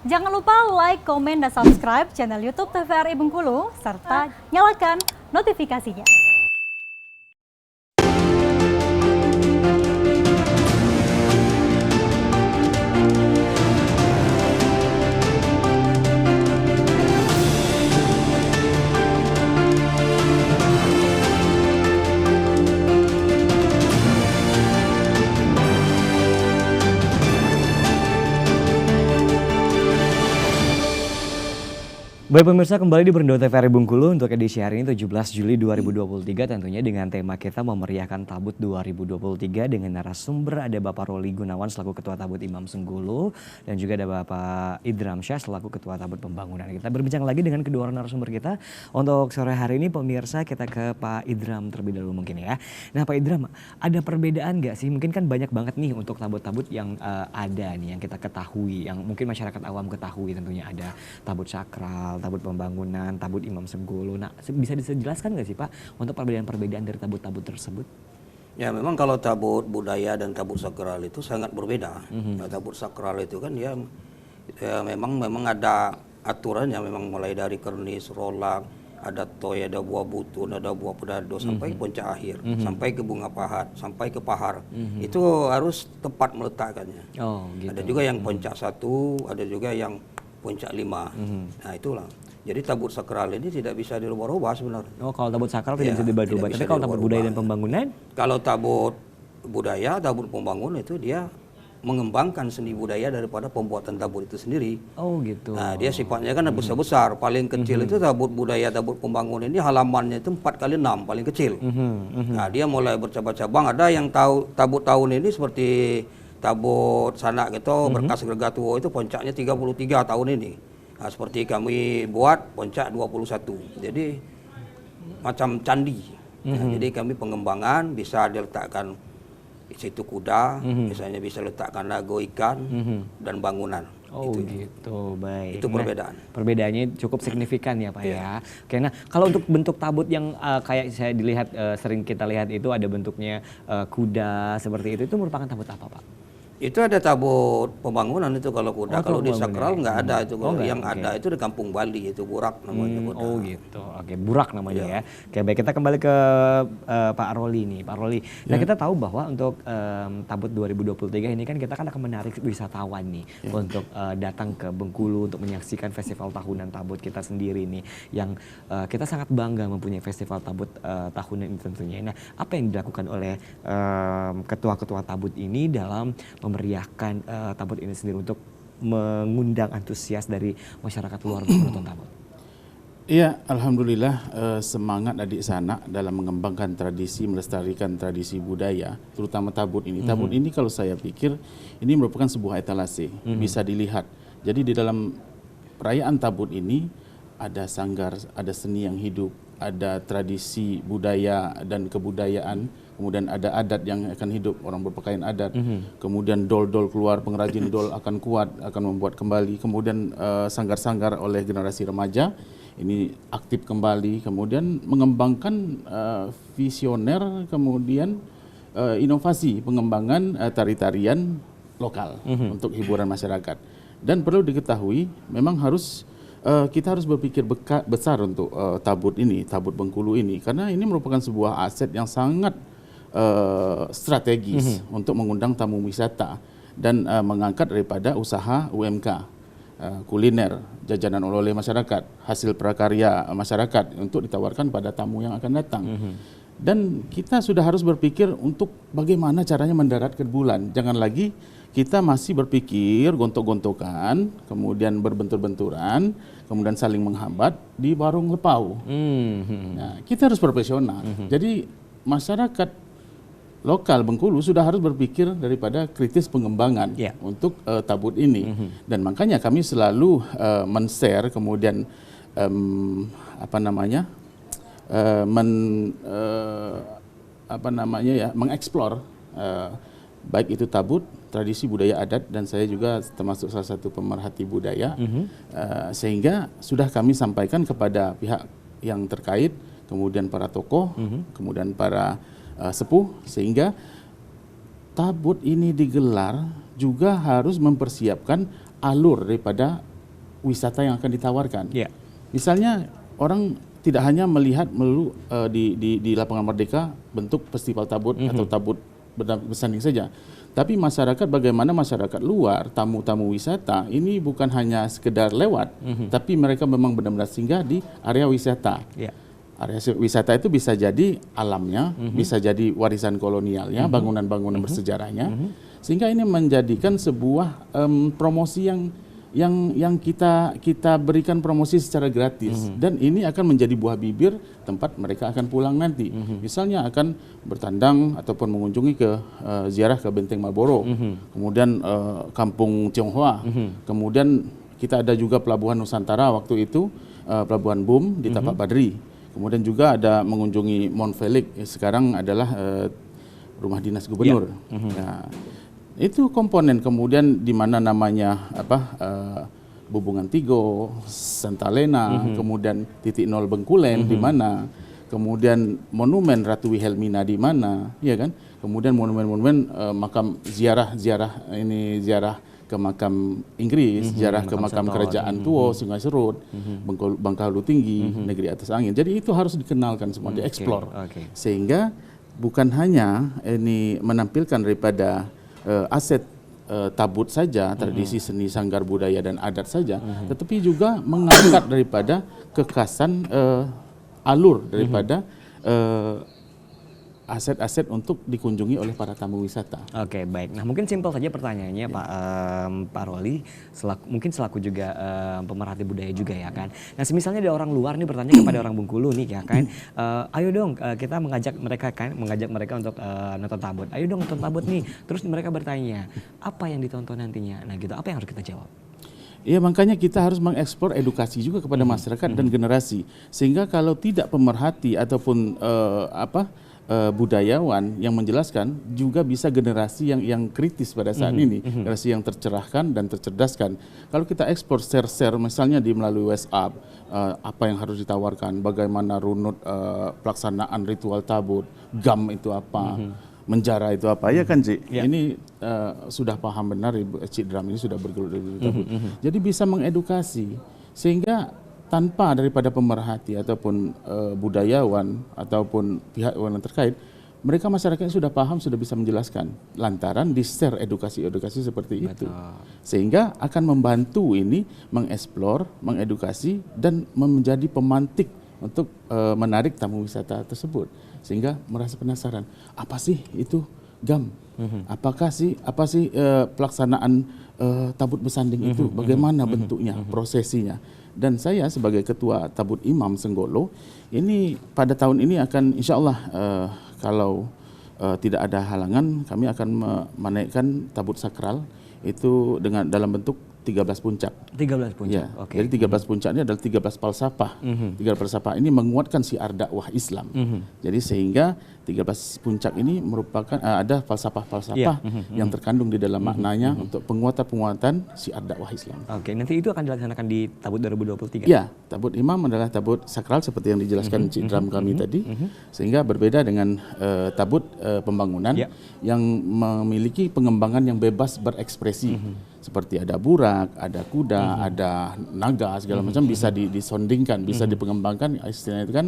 Jangan lupa like, komen, dan subscribe channel YouTube TVRI Bengkulu, serta nyalakan notifikasinya. Baik pemirsa, kembali di Berndo TVRI Bengkulu untuk edisi hari ini 17 Juli 2023, tentunya dengan tema kita memeriahkan Tabut 2023 dengan narasumber ada Bapak Roli Gunawan selaku Ketua Tabut Imam Senggulu dan juga ada Bapak Idram Syah selaku Ketua Tabut Pembangunan. Kita berbincang lagi dengan kedua orang narasumber kita. Untuk sore hari ini pemirsa kita ke Pak Idram terlebih dahulu mungkin ya. Nah Pak Idram, ada perbedaan nggak sih? Mungkin kan banyak banget nih untuk tabut-tabut yang ada nih yang kita ketahui, yang mungkin masyarakat awam ketahui, tentunya ada tabut sakral, tabut pembangunan, tabut Imam Senggulu. Nah, bisa dijelaskan nggak sih Pak untuk perbedaan-perbedaan dari tabut-tabut tersebut? Ya memang kalau tabut budaya dan tabut sakral itu sangat berbeda. Nah, tabut sakral itu kan ya memang ada aturannya, memang mulai dari kernis, rolak, ada toy, ada buah butun, ada buah pedado sampai puncak akhir, sampai ke bunga pahat, sampai ke pahar. Itu harus tepat meletakkannya. Oh, gitu. Ada juga yang puncak 1, ada juga yang puncak 5. Nah itulah. Jadi tabut sakral ini tidak bisa dirubah-rubah sebenarnya. Oh, kalau tabut sakral tidak Ya, bisa dirubah-rubah. tidak Tapi bisa kalau tabut budaya dan dirubah-rubah. pembangunan? Kalau tabut budaya, tabut pembangunan itu dia mengembangkan seni budaya daripada pembuatan tabut itu sendiri. Oh gitu. Nah, dia sifatnya kan besar-besar. Paling kecil itu tabut budaya, tabut pembangunan ini halamannya itu 4x6, paling kecil. Nah, dia mulai bercabang-cabang. Ada yang tahu tabut tahun ini seperti tabut sanak gitu, berkas Gergatuo itu puncaknya 33 tahun ini. Nah, seperti kami buat puncak 21. Jadi macam candi. Nah, jadi kami pengembangan bisa diletakkan di situ kuda, misalnya bisa letakkan lago ikan dan bangunan. Oh gitu, baik. Itu perbedaan. Perbedaannya cukup signifikan ya Pak ya. Oke, nah kalau untuk bentuk tabut yang kayak saya dilihat sering kita lihat itu ada bentuknya kuda seperti itu merupakan tabut apa Pak? Itu ada tabut pembangunan itu kalau kuda. Oh, kalau di pembangunan. sakral nggak ada itu. Oh, nggak, yang oke. ada itu di Kampung Bali, itu burak namanya kuda. Oh gitu, oke, burak namanya ya. Oke, baik, kita kembali ke Pak Roli nih, Pak Roli. Nah kita tahu bahwa untuk Tabut 2023 ini kan kita akan menarik wisatawan nih untuk datang ke Bengkulu untuk menyaksikan festival tahunan Tabut kita sendiri nih, yang kita sangat bangga mempunyai festival Tabut tahunan ini tentunya. Nah apa yang dilakukan oleh ketua-ketua Tabut ini dalam memeriahkan Tabut ini sendiri untuk mengundang antusias dari masyarakat luar menonton Tabut? Iya, alhamdulillah semangat adik sanak dalam mengembangkan tradisi, melestarikan tradisi budaya, terutama Tabut ini. Tabut ini kalau saya pikir ini merupakan sebuah etalase, bisa dilihat. Jadi di dalam perayaan Tabut ini ada sanggar, ada seni yang hidup, ada tradisi budaya dan kebudayaan, kemudian ada adat yang akan hidup, orang berpakaian adat, kemudian dol-dol keluar, pengrajin dol akan kuat, akan membuat kembali, kemudian sanggar-sanggar oleh generasi remaja ini aktif kembali, kemudian mengembangkan visioner, kemudian inovasi pengembangan tari-tarian lokal untuk hiburan masyarakat. Dan perlu diketahui memang harus kita harus berpikir besar untuk Tabut ini, Tabut Bengkulu ini, karena ini merupakan sebuah aset yang sangat strategis untuk mengundang tamu wisata dan mengangkat daripada usaha UMK, kuliner, jajanan oleh-oleh masyarakat, hasil prakarya masyarakat untuk ditawarkan pada tamu yang akan datang. Dan kita sudah harus berpikir untuk bagaimana caranya mendarat ke bulan. Jangan lagi kita masih berpikir gontok-gontokan, kemudian berbentur-benturan, kemudian saling menghambat di warung lepau. Nah, kita harus profesional. Jadi masyarakat lokal Bengkulu sudah harus berpikir daripada kritis pengembangan untuk Tabut ini. Dan makanya kami selalu men-share, kemudian mengeksplor baik itu Tabut, tradisi budaya adat, dan saya juga termasuk salah satu pemerhati budaya, sehingga sudah kami sampaikan kepada pihak yang terkait, kemudian para tokoh, kemudian para sepuh, sehingga Tabut ini digelar juga harus mempersiapkan alur daripada wisata yang akan ditawarkan. Ya. Misalnya orang tidak hanya melihat melulu di lapangan Merdeka bentuk festival tabut atau tabut bersanding saja. Tapi masyarakat, bagaimana masyarakat luar, tamu-tamu wisata ini bukan hanya sekedar lewat, tapi mereka memang benar-benar singgah di area wisata. Ya. Area wisata itu bisa jadi alamnya, bisa jadi warisan kolonialnya, bangunan-bangunan bersejarahnya, sehingga ini menjadikan sebuah promosi yang kita berikan promosi secara gratis, dan ini akan menjadi buah bibir tempat mereka akan pulang nanti. Misalnya akan bertandang ataupun mengunjungi ke ziarah ke Benteng Marlborough, kemudian Kampung Tionghoa, kemudian kita ada juga Pelabuhan Nusantara waktu itu, Pelabuhan Bum di Tapak Badri, kemudian juga ada mengunjungi Mount Felix, sekarang adalah rumah dinas gubernur. Nah, itu komponen, kemudian di mana namanya Bubungan Tigo, Santalena, kemudian titik nol Bengkulen di mana, kemudian monumen Ratu Wilhelmina di mana, ya kan? Kemudian monumen-monumen makam ziarah ke makam Inggris, ziarah ke makam Kerajaan Tua, Sungai Serut, Bangka-Belitung Tinggi, Negeri Atas Angin. Jadi itu harus dikenalkan semua, dieksplor. Sehingga bukan hanya ini menampilkan daripada aset tabut saja, tradisi seni sanggar budaya dan adat saja, tetapi juga mengangkat daripada kekhasan alur daripada aset-aset untuk dikunjungi oleh para tamu wisata. Oke, baik. Nah, mungkin simpel saja pertanyaannya, Pak Roli, mungkin selaku juga pemerhati budaya juga ya kan. Nah, misalnya ada orang luar nih bertanya kepada orang Bengkulu nih ya kan, ayo dong kita mengajak mereka untuk nonton tabut. Ayo dong nonton tabut nih. Terus mereka bertanya, apa yang ditonton nantinya? Nah, gitu. Apa yang harus kita jawab? Ya, makanya kita harus mengekspor edukasi juga kepada masyarakat dan generasi, sehingga kalau tidak pemerhati ataupun budayawan yang menjelaskan, juga bisa generasi yang kritis pada saat ini, generasi yang tercerahkan dan tercerdaskan. Kalau kita ekspor share misalnya melalui WhatsApp, apa yang harus ditawarkan, bagaimana runut pelaksanaan ritual tabut, gam itu apa, menjara itu apa, ya kan Cik? Ini sudah paham benar Cik Dram ini sudah bergelut di tabut. Jadi bisa mengedukasi, sehingga tanpa daripada pemerhati ataupun budayawan ataupun pihak yang terkait, mereka masyarakatnya sudah paham, sudah bisa menjelaskan, lantaran di-share edukasi-edukasi seperti itu. Sehingga akan membantu ini mengeksplor, mengedukasi, dan menjadi pemantik untuk menarik tamu wisata tersebut. Sehingga merasa penasaran, apa sih itu gam? Apa sih pelaksanaan tabut bersanding itu? Bagaimana bentuknya, prosesinya? Dan saya sebagai Ketua Tabut Imam Senggolo, ini pada tahun ini akan insya Allah kalau tidak ada halangan, kami akan menaikkan tabut sakral itu dalam bentuk 13 puncak. 13 puncak. Ya, jadi 13 puncak ini adalah 13 falsafah. 13 falsafah ini menguatkan syiar dakwah Islam. Jadi sehingga 13 puncak ini merupakan ada falsafah-falsafah yang terkandung di dalam maknanya untuk penguatan syiar dakwah Islam. Oke, nanti itu akan dilaksanakan di Tabut 2023. Ya, Tabut Imam adalah tabut sakral seperti yang dijelaskan Cik Dram kami tadi, sehingga berbeda dengan tabut pembangunan yang memiliki pengembangan yang bebas berekspresi. Seperti ada burak, ada kuda, ada naga, segala macam bisa disondingkan, bisa dipengembangkan, istilahnya itu kan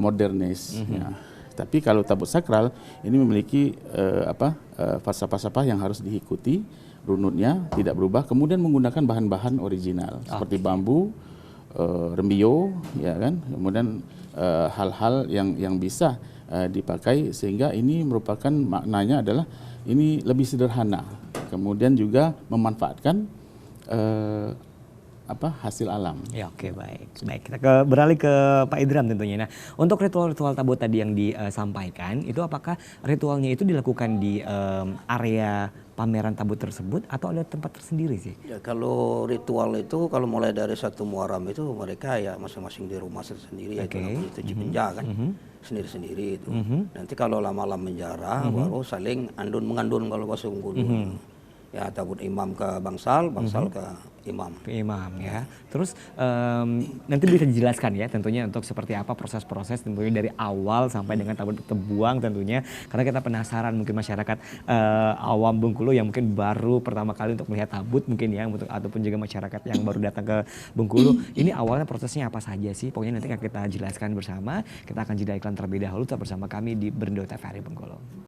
modernis. Ya. Tapi kalau tabut sakral ini memiliki falsafah-falsafah yang harus diikuti, runutnya tidak berubah, kemudian menggunakan bahan-bahan original seperti bambu, rembio, ya kan, kemudian hal-hal yang bisa dipakai, sehingga ini merupakan maknanya adalah ini lebih sederhana, kemudian juga memanfaatkan hasil alam. Ya, oke, baik. Kita beralih ke Pak Idram tentunya. Nah, untuk ritual-ritual tabut tadi yang disampaikan, itu apakah ritualnya itu dilakukan di area pameran tabut tersebut atau ada tempat tersendiri sih? Ya, kalau ritual itu kalau mulai dari 1 Muharram itu mereka ya masing-masing di rumah sendiri, itu Cipenja kan, sendiri-sendiri itu. Nanti kalau malam menjarah baru saling andun mengandun kalau bahasa Bengkulu. Ya, tabut imam ke bangsal, bangsal ke imam. Imam ya. Terus nanti bisa dijelaskan ya tentunya untuk seperti apa proses-proses tentunya dari awal sampai dengan tabut terbuang tentunya, karena kita penasaran mungkin masyarakat awam Bengkulu yang mungkin baru pertama kali untuk melihat tabut mungkin ya, ataupun juga masyarakat yang baru datang ke Bengkulu, ini awalnya prosesnya apa saja sih? Pokoknya nanti akan kita jelaskan bersama. Kita akan jeda iklan terlebih dahulu tetap bersama kami di Berndo TVRI Bengkulu.